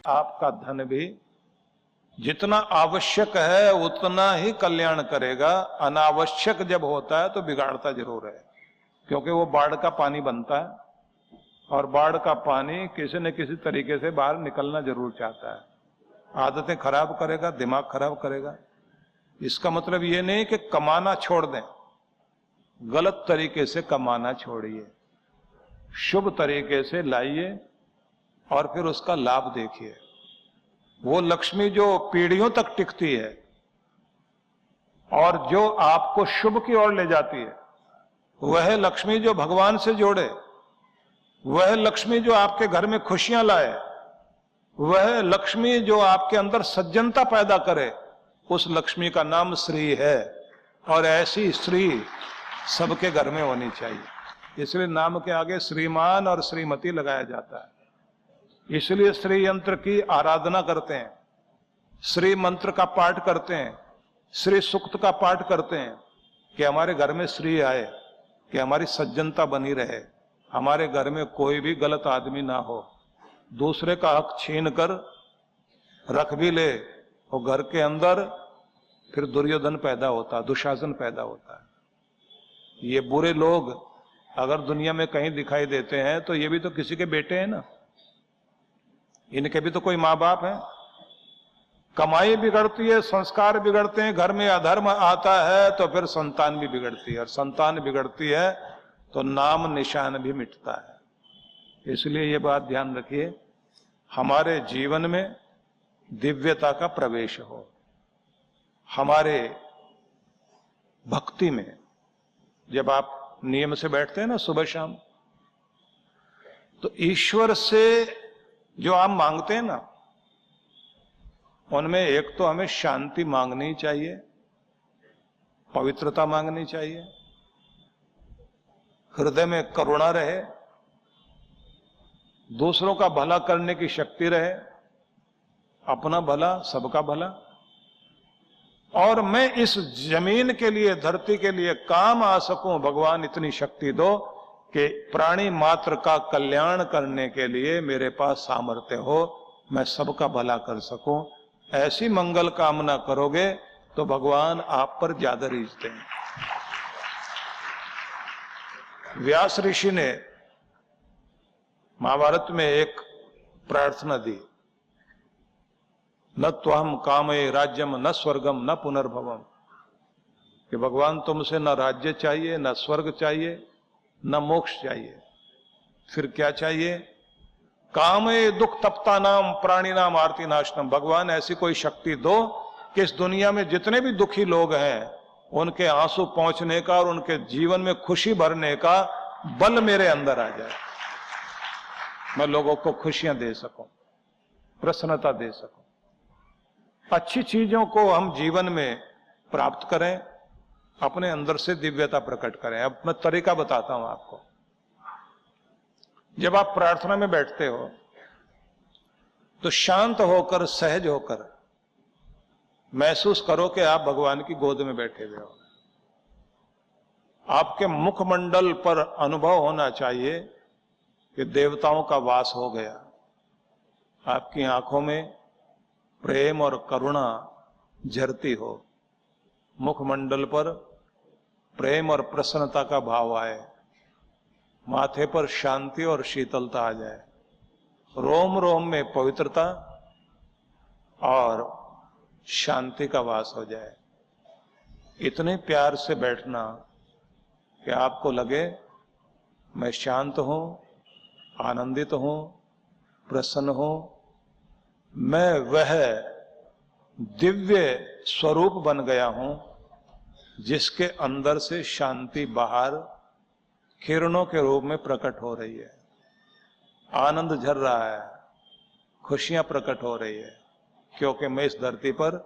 आपका धन भी जितना आवश्यक है उतना ही कल्याण करेगा। अनावश्यक जब होता है तो बिगाड़ता जरूर है, क्योंकि वो बाढ़ का पानी बनता है और बाढ़ का पानी किसी न किसी तरीके से बाहर निकलना जरूर चाहता है। आदतें खराब करेगा, दिमाग खराब करेगा। इसका मतलब ये नहीं कि कमाना छोड़ दें, गलत तरीके से कमाना छोड़िए, शुभ तरीके से लाइए और फिर उसका लाभ देखिए। वो लक्ष्मी जो पीढ़ियों तक टिकती है और जो आपको शुभ की ओर ले जाती है, वह लक्ष्मी जो भगवान से जोड़े, वह लक्ष्मी जो आपके घर में खुशियां लाए, वह लक्ष्मी जो आपके अंदर सज्जनता पैदा करे, उस लक्ष्मी का नाम श्री है। और ऐसी श्री सबके घर में होनी चाहिए। इसलिए नाम के आगे श्रीमान और श्रीमती लगाया जाता है। इसलिए श्री यंत्र की आराधना करते हैं, श्री मंत्र का पाठ करते हैं, श्री सूक्त का पाठ करते हैं कि हमारे घर में श्री आए, कि हमारी सज्जनता बनी रहे, हमारे घर में कोई भी गलत आदमी ना हो, दूसरे का हक छीन कर रख भी ले और घर के अंदर फिर दुर्योधन पैदा होता, दुशासन पैदा होता है। ये बुरे लोग अगर दुनिया में कहीं दिखाई देते हैं तो ये भी तो किसी के बेटे हैं ना, इनके भी तो कोई माँ बाप है। कमाई बिगड़ती है, संस्कार बिगड़ते हैं, घर में अधर्म आता है तो फिर संतान भी बिगड़ती है, और संतान बिगड़ती है तो नाम निशान भी मिटता है। इसलिए ये बात ध्यान रखिए, हमारे जीवन में दिव्यता का प्रवेश हो। हमारे भक्ति में जब आप नियम से बैठते हैं ना सुबह शाम, तो ईश्वर से जो आप मांगते हैं ना, उनमें एक तो हमें शांति मांगनी चाहिए, पवित्रता मांगनी चाहिए, हृदय में करुणा रहे, दूसरों का भला करने की शक्ति रहे, अपना भला सबका भला। और मैं इस जमीन के लिए, धरती के लिए काम आ सकूं, भगवान इतनी शक्ति दो कि प्राणी मात्र का कल्याण करने के लिए मेरे पास सामर्थ्य हो, मैं सबका भला कर सकूं। ऐसी मंगल कामना करोगे तो भगवान आप पर ज्यादा रीझते हैं। व्यास ऋषि ने महाभारत में एक प्रार्थना दी, न त्वहम कामये राज्यम न स्वर्गम न पुनर्भवम, कि भगवान तुमसे न राज्य चाहिए, न स्वर्ग चाहिए, न मोक्ष चाहिए। फिर क्या चाहिए? कामये दुख तप्ता नाम प्राणी नाम आरती नाशनम, भगवान ऐसी कोई शक्ति दो कि इस दुनिया में जितने भी दुखी लोग हैं उनके आंसू पहुंचने का और उनके जीवन में खुशी भरने का बल मेरे अंदर आ जाए, मैं लोगों को खुशियां दे सकूं, प्रसन्नता दे सकूं। अच्छी चीजों को हम जीवन में प्राप्त करें, अपने अंदर से दिव्यता प्रकट करें। अब मैं तरीका बताता हूं आपको। जब आप प्रार्थना में बैठते हो तो शांत होकर, सहज होकर महसूस करो कि आप भगवान की गोद में बैठे हुए हो। आपके मुखमंडल पर अनुभव होना चाहिए कि देवताओं का वास हो गया। आपकी आंखों में प्रेम और करुणा झरती हो, मुखमंडल पर प्रेम और प्रसन्नता का भाव आए, माथे पर शांति और शीतलता आ जाए, रोम रोम में पवित्रता और शांति का वास हो जाए। इतने प्यार से बैठना कि आपको लगे मैं शांत हूं, आनंदित हूं, प्रसन्न हूं, मैं वह दिव्य स्वरूप बन गया हूं जिसके अंदर से शांति बाहर किरणों के रूप में प्रकट हो रही है, आनंद झर रहा है, खुशियां प्रकट हो रही है, क्योंकि मैं इस धरती पर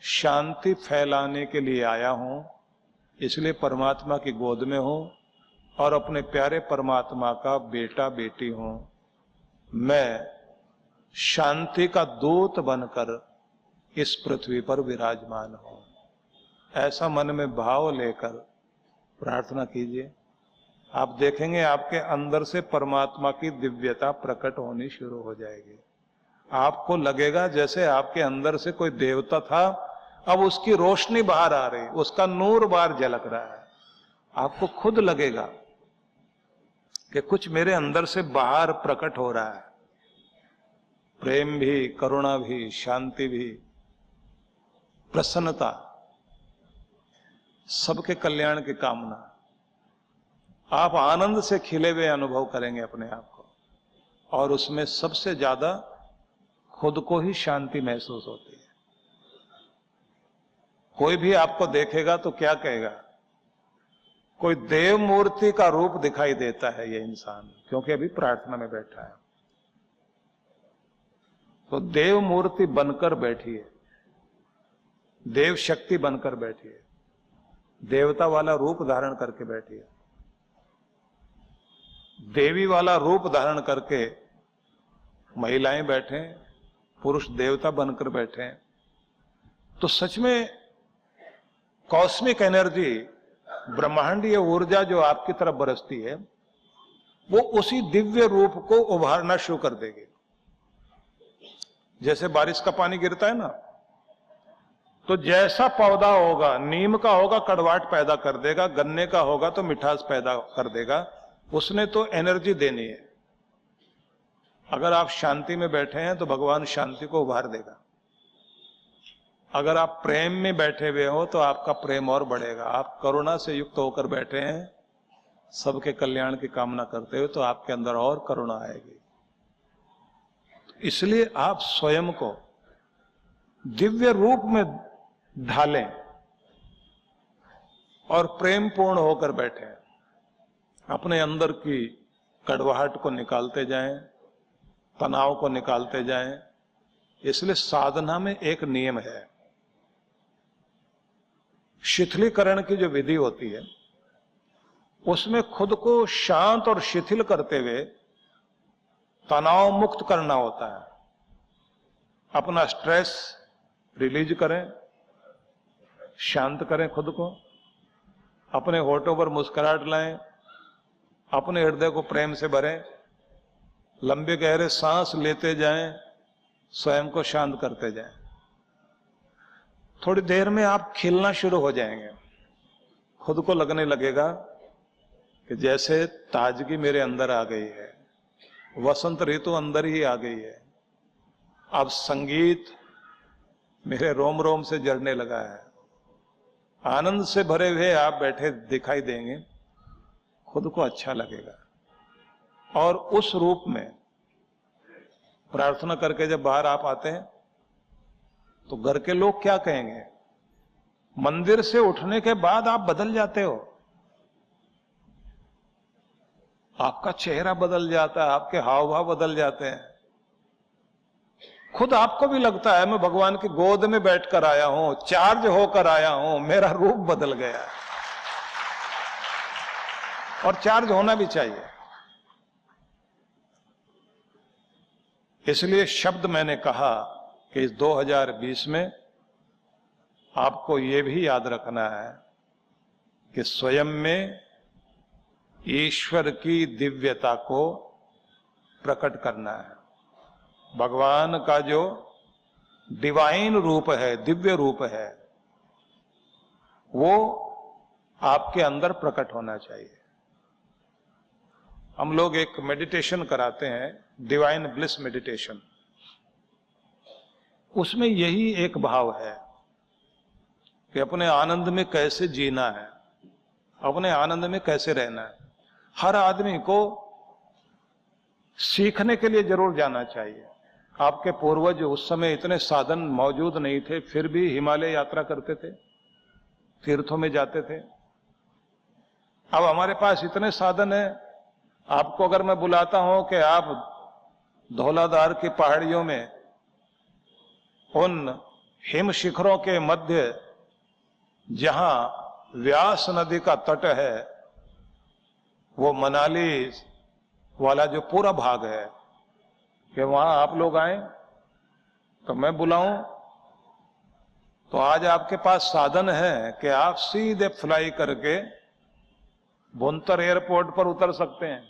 शांति फैलाने के लिए आया हूं। इसलिए परमात्मा की गोद में हूं और अपने प्यारे परमात्मा का बेटा बेटी हूं। मैं शांति का दूत बनकर इस पृथ्वी पर विराजमान हूं। ऐसा मन में भाव लेकर प्रार्थना कीजिए, आप देखेंगे आपके अंदर से परमात्मा की दिव्यता प्रकट होनी शुरू हो जाएगी। आपको लगेगा जैसे आपके अंदर से कोई देवता था, अब उसकी रोशनी बाहर आ रही, उसका नूर बाहर झलक रहा है। आपको खुद लगेगा कि कुछ मेरे अंदर से बाहर प्रकट हो रहा है। प्रेम भी, करुणा भी, शांति भी, प्रसन्नता, सबके कल्याण की कामना। आप आनंद से खिले हुए अनुभव करेंगे अपने आप को, और उसमें सबसे ज्यादा खुद को ही शांति महसूस होती है। कोई भी आपको देखेगा तो क्या कहेगा, कोई देव मूर्ति का रूप दिखाई देता है ये इंसान, क्योंकि अभी प्रार्थना में बैठा है। तो देव मूर्ति बनकर बैठिए, देव शक्ति बनकर बैठिए, देवता वाला रूप धारण करके बैठिए। देवी वाला रूप धारण करके महिलाएं बैठे, पुरुष देवता बनकर बैठे, तो सच में कॉस्मिक एनर्जी, ब्रह्मांडीय ऊर्जा जो आपकी तरफ बरसती है, वो उसी दिव्य रूप को उभारना शुरू कर देगी। जैसे बारिश का पानी गिरता है ना, तो जैसा पौधा होगा, नीम का होगा कड़वाहट पैदा कर देगा, गन्ने का होगा तो मिठास पैदा कर देगा। उसने तो एनर्जी देनी है। अगर आप शांति में बैठे हैं तो भगवान शांति को उभार देगा। अगर आप प्रेम में बैठे हुए हो तो आपका प्रेम और बढ़ेगा। आप करुणा से युक्त होकर बैठे हैं, सबके कल्याण की कामना करते हुए, तो आपके अंदर और करुणा आएगी। इसलिए आप स्वयं को दिव्य रूप में ढालें और प्रेम पूर्ण होकर बैठे। अपने अंदर की कड़वाहट को निकालते जाएं, तनाव को निकालते जाएं। इसलिए साधना में एक नियम है, शिथिलीकरण की जो विधि होती है, उसमें खुद को शांत और शिथिल करते हुए तनाव मुक्त करना होता है। अपना स्ट्रेस रिलीज करें, शांत करें खुद को, अपने होठों पर मुस्कुराहट लाएं, अपने हृदय को प्रेम से भरें, लंबे गहरे सांस लेते जाएं, स्वयं को शांत करते जाएं। थोड़ी देर में आप खिलना शुरू हो जाएंगे। खुद को लगने लगेगा कि जैसे ताजगी मेरे अंदर आ गई है, वसंत ऋतु अंदर ही आ गई है। अब संगीत मेरे रोम रोम से जड़ने लगा है। आनंद से भरे हुए आप बैठे दिखाई देंगे, खुद को अच्छा लगेगा। और उस रूप में प्रार्थना करके जब बाहर आप आते हैं तो घर के लोग क्या कहेंगे? मंदिर से उठने के बाद आप बदल जाते हो, आपका चेहरा बदल जाता है, आपके हाव भाव बदल जाते हैं। खुद आपको भी लगता है मैं भगवान की गोद में बैठकर आया हूं, चार्ज होकर आया हूं, मेरा रूप बदल गया है। और चार्ज होना भी चाहिए। इसलिए शब्द मैंने कहा कि इस 2020 में आपको यह भी याद रखना है कि स्वयं में ईश्वर की दिव्यता को प्रकट करना है। भगवान का जो डिवाइन रूप है, दिव्य रूप है, वो आपके अंदर प्रकट होना चाहिए। हम लोग एक मेडिटेशन कराते हैं, डिवाइन ब्लिस मेडिटेशन। उसमें यही एक भाव है कि अपने आनंद में कैसे जीना है, अपने आनंद में कैसे रहना है। हर आदमी को सीखने के लिए जरूर जाना चाहिए। आपके पूर्वज उस समय इतने साधन मौजूद नहीं थे, फिर भी हिमालय यात्रा करते थे, तीर्थों में जाते थे। अब हमारे पास इतने साधन हैं। आपको अगर मैं बुलाता हूं कि आप धौलाधार की पहाड़ियों में उन हिम शिखरों के मध्य जहां व्यास नदी का तट है, वो मनाली वाला जो पूरा भाग है, कि वहां आप लोग आए तो मैं बुलाऊं, तो आज आपके पास साधन है कि आप सीधे फ्लाई करके भुंतर एयरपोर्ट पर उतर सकते हैं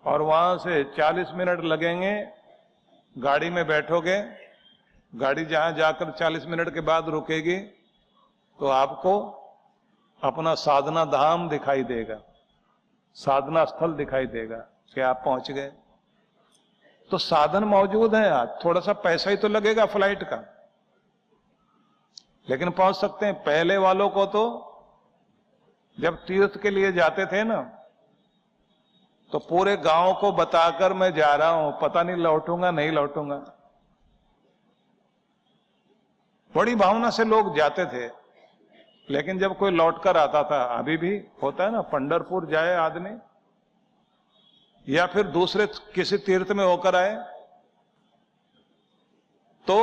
और वहां से 40 मिनट लगेंगे गाड़ी में बैठोगे, गाड़ी जहां जाकर 40 मिनट के बाद रुकेगी तो आपको अपना साधना धाम दिखाई देगा, साधना स्थल दिखाई देगा कि आप पहुंच गए। तो साधन मौजूद है। आज थोड़ा सा पैसा ही तो लगेगा फ्लाइट का, लेकिन पहुंच सकते हैं। पहले वालों को तो जब तीर्थ के लिए जाते थे ना, तो पूरे गांव को बताकर मैं जा रहा हूं, पता नहीं लौटूंगा नहीं लौटूंगा। बड़ी भावना से लोग जाते थे, लेकिन जब कोई लौटकर आता था, अभी भी होता है ना, पंढरपुर जाए आदमी या फिर दूसरे किसी तीर्थ में होकर आए, तो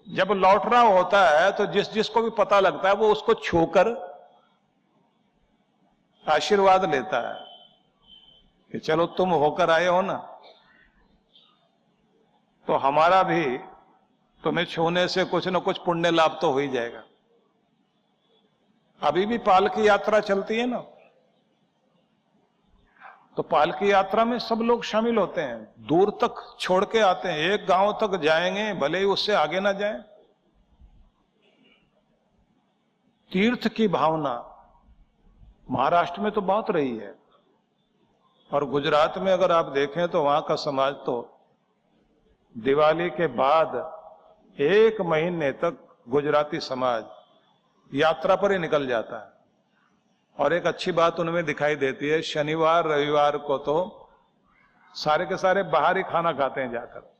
जब लौट रहा होता है तो जिस जिसको भी पता लगता है वो उसको छूकर आशीर्वाद लेता है कि चलो तुम होकर आए हो ना, तो हमारा भी तुम्हें छूने से कुछ न कुछ पुण्य लाभ तो हो ही जाएगा। अभी भी पालकी यात्रा चलती है ना, तो पालकी यात्रा में सब लोग शामिल होते हैं, दूर तक छोड़ के आते हैं, एक गांव तक जाएंगे, भले ही उससे आगे ना जाएं। तीर्थ की भावना महाराष्ट्र में तो बहुत रही है, और गुजरात में अगर आप देखें तो वहां का समाज तो दिवाली के बाद 1 महीने तक गुजराती समाज यात्रा पर ही निकल जाता है। और एक अच्छी बात उनमें दिखाई देती है, शनिवार रविवार को तो सारे के सारे बाहर ही खाना खाते हैं जाकर।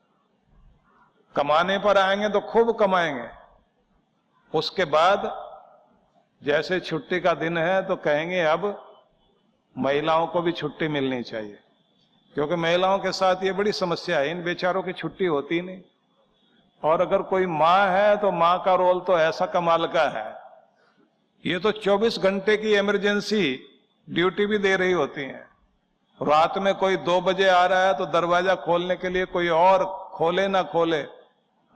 कमाने पर आएंगे तो खूब कमाएंगे, उसके बाद जैसे छुट्टी का दिन है तो कहेंगे अब महिलाओं को भी छुट्टी मिलनी चाहिए, क्योंकि महिलाओं के साथ ये बड़ी समस्या है, इन बेचारों की छुट्टी होती नहीं। और अगर कोई माँ है तो माँ का रोल तो ऐसा कमाल का है, ये तो 24 घंटे की इमरजेंसी ड्यूटी भी दे रही होती है। रात में कोई 2 बजे आ रहा है तो दरवाजा खोलने के लिए कोई और खोले ना खोले,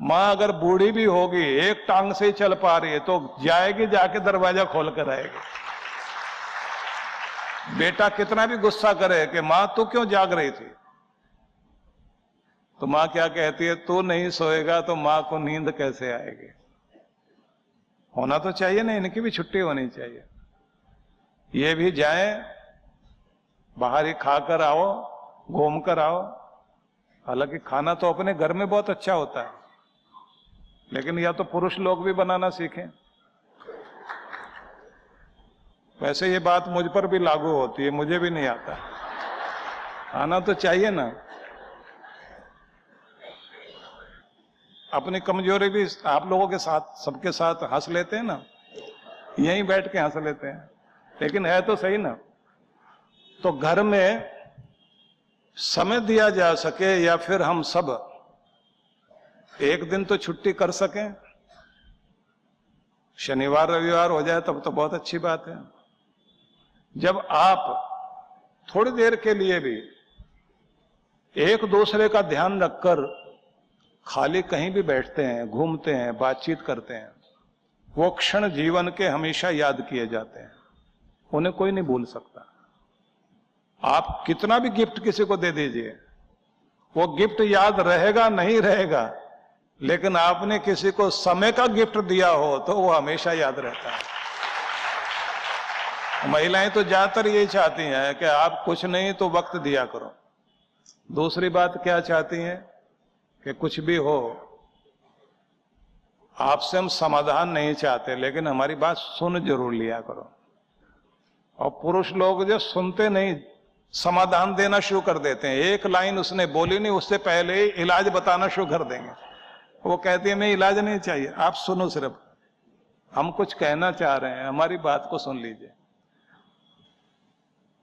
माँ अगर बूढ़ी भी होगी, एक टांग से ही चल पा रही है, तो जाएगी, जाके दरवाजा खोल कर आएगी। बेटा कितना भी गुस्सा करे कि माँ तू क्यों जाग रही थी, तो माँ क्या कहती है, तू नहीं सोएगा तो माँ को नींद कैसे आएगी। होना तो चाहिए ना, इनकी भी छुट्टी होनी चाहिए, ये भी जाएं, बाहर ही खाकर आओ, घूम कर आओ। हालांकि खाना तो अपने घर में बहुत अच्छा होता है, लेकिन या तो पुरुष लोग भी बनाना सीखें। वैसे ये बात मुझ पर भी लागू होती है, मुझे भी नहीं आता, आना तो चाहिए ना। अपनी कमजोरी भी आप लोगों के साथ, सबके साथ हंस लेते हैं ना, यहीं बैठ के हंस लेते हैं, लेकिन है तो सही ना। तो घर में समय दिया जा सके, या फिर हम सब एक दिन तो छुट्टी कर सकें, शनिवार रविवार हो जाए तब तो बहुत अच्छी बात है। जब आप थोड़ी देर के लिए भी एक दूसरे का ध्यान रखकर खाली कहीं भी बैठते हैं, घूमते हैं, बातचीत करते हैं, वो क्षण जीवन के हमेशा याद किए जाते हैं, उन्हें कोई नहीं भूल सकता। आप कितना भी गिफ्ट किसी को दे दीजिए, वो गिफ्ट याद रहेगा नहीं रहेगा, लेकिन आपने किसी को समय का गिफ्ट दिया हो तो वो हमेशा याद रहता है। महिलाएं तो ज्यादातर यही चाहती हैं कि आप कुछ नहीं तो वक्त दिया करो। दूसरी बात क्या चाहती हैं कि कुछ भी हो, आपसे हम समाधान नहीं चाहते, लेकिन हमारी बात सुन जरूर लिया करो। और पुरुष लोग जो सुनते नहीं, समाधान देना शुरू कर देते हैं। एक लाइन उसने बोली नहीं, उससे पहले ही इलाज बताना शुरू कर देंगे। वो कहती है मैं इलाज नहीं चाहिए, आप सुनो, सिर्फ हम कुछ कहना चाह रहे हैं, हमारी बात को सुन लीजिए।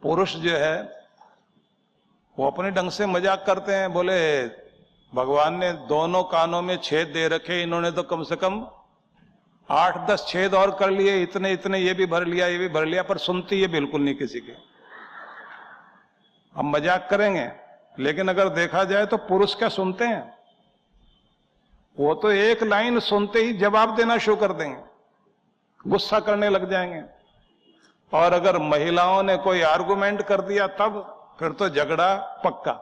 पुरुष जो है वो अपने ढंग से मजाक करते हैं, बोले भगवान ने दोनों कानों में छेद दे रखे, इन्होंने तो कम से कम 8-10 छेद और कर लिए, इतने इतने ये भी भर लिया, ये भी भर लिया, पर सुनती है बिल्कुल नहीं किसी की। हम मजाक करेंगे, लेकिन अगर देखा जाए तो पुरुष क्या सुनते हैं, वो तो एक लाइन सुनते ही जवाब देना शुरू कर देंगे, गुस्सा करने लग जाएंगे। और अगर महिलाओं ने कोई आर्गुमेंट कर दिया तब फिर तो झगड़ा पक्का।